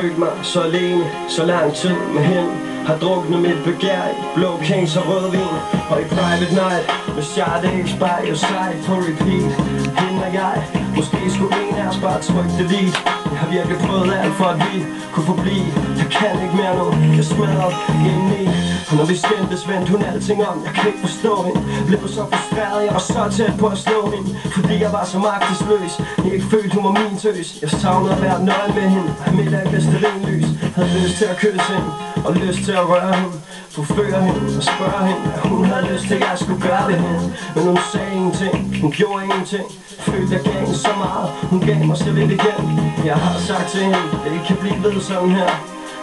følt mig så alene, så lang tid med hende. Har druknet mit begær i blå kings og rødvin. Og i private night med Sade, Spy og Sej på repeat. Hende og jeg, måske skulle en af os bare trykke delete. Jeg har virkelig prøvet alt for at vi kunne forblive. Jeg kan ikke mere nu, jeg smadret indeni. Og når vi skændtes, vendte hun alting om. Jeg kan ikke forstå hende, blev så frustreret. Jeg var så tæt på at slå hende, fordi jeg var så magtesløs. Jeg ikke følte hun var min tøs. Jeg savnede at være nøgen med hende, midt af bedste ringlys. Havde lyst til at kysse hende, og lyst til at røre hende, forføre hende og spørge hende, at hun havde lyst til at jeg skulle gøre det hende. Men hun sagde ingenting, hun gjorde ingenting. Følte jeg gav hende så meget, hun gav mig så lidt igen. Jeg har sagt til hende, det ikke kan blive ved sådan her.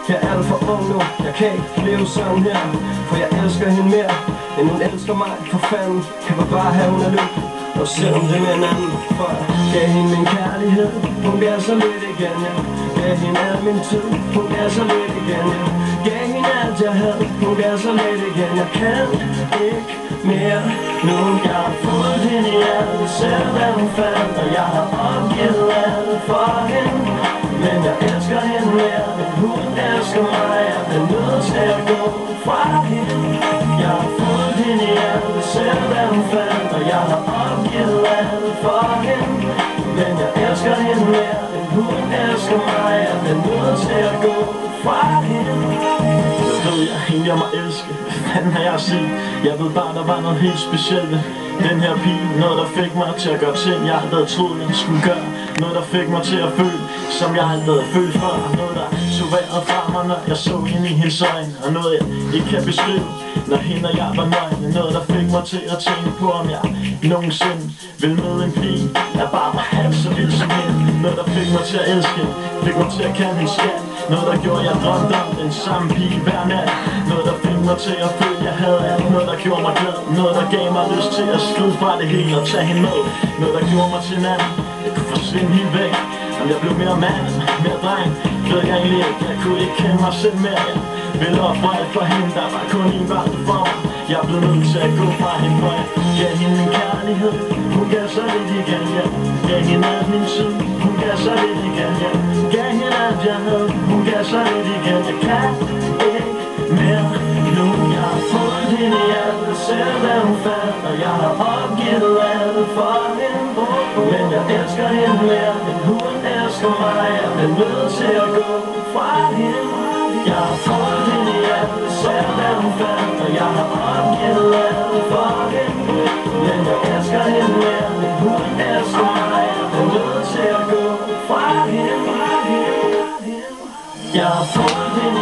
Jeg er alt for ung nu, jeg kan ikke leve sådan her. For jeg elsker hende mere, end hun elsker mig. For fanden, jeg vil bare have hun er lykkelig. Og selvom det er en anden, for jeg gav hende min kærlighed. Hun gav så lidt igen, ja. Gav hende al min tid, hun gav så lidt igen, ja. Gav hende alt jeg havde, hun gav så lidt igen. Jeg kan ikke mere nu. Jeg har fået hende i alt, selv hvad hun fandt. Og jeg har opgivet alt for hende. Men jeg elsker hende mere, end hun elsker mig. Jeg er nødt til at gå fra hende. Jeg har fået hende i alt, selv hvad hun fandt. Og jeg har opgivet alt for hende. Men jeg elsker hende mere, end hun elsker mig. Jeg er nødt til at gå fra hende. Jeg ved, jeg må elske. Hvad fanden har jeg at sige? Jeg ved bare, der var noget helt specielt ved den her pige. Noget, der fik mig til at gøre ting, jeg havde troet, jeg skulle gøre. Noget, der fik mig til at føle, som jeg havde følt før. Noget, der tog vejret fra mig, når jeg så hende i hendes øjne. Og noget, jeg ikke kan beskrive, når hende og jeg var nøgne. Noget, der fik mig til at tænke på, om jeg nogensinde vil møde en pige, der bare var halvt så vild som hende. Noget, der fik mig til at elske, fik mig til at kalde hende skat. Noget, der gjorde, jeg drømte om den samme pige hver nat. Noget, der fik mig til at føle, jeg havde alt. Noget, der gjorde mig glad. Noget, der gav mig lyst til at skride fra det hele og tage hende med. Noget, der gjorde mig til en anden. Jeg kunne forsvinde helt væk. Om jeg blev mere mand, mere dreng, ved jeg egentlig ikke. Jeg kunne ikke kende mig selv mere. Jeg ville ofre alt for hende, der var kun en vej for mig. Jeg blev nødt til at gå fra hende, for jeg gav hende min kærlighed. Hun gav så lidt igen, ja. Gav hende alt min tid. Hun gav så lidt igen, ja. Gav hende alt jeg havde. Hun gav så lidt igen. Jeg kan ikke mere nu. Jeg har fået hende i alt, selv hvad hun fandt. Og jeg har opgivet alt for hende. Men jeg elsker hende mere, end hun elsker mig. Jeg er nødt til at gå fra hende. Jeg har fået hende i alt, selv hvad hun fandt. Og jeg har opgivet alt for hende. Men jeg elsker hende mere, end hun elsker mig. Jeg er nødt til at gå fra hende. Jeg har fået hende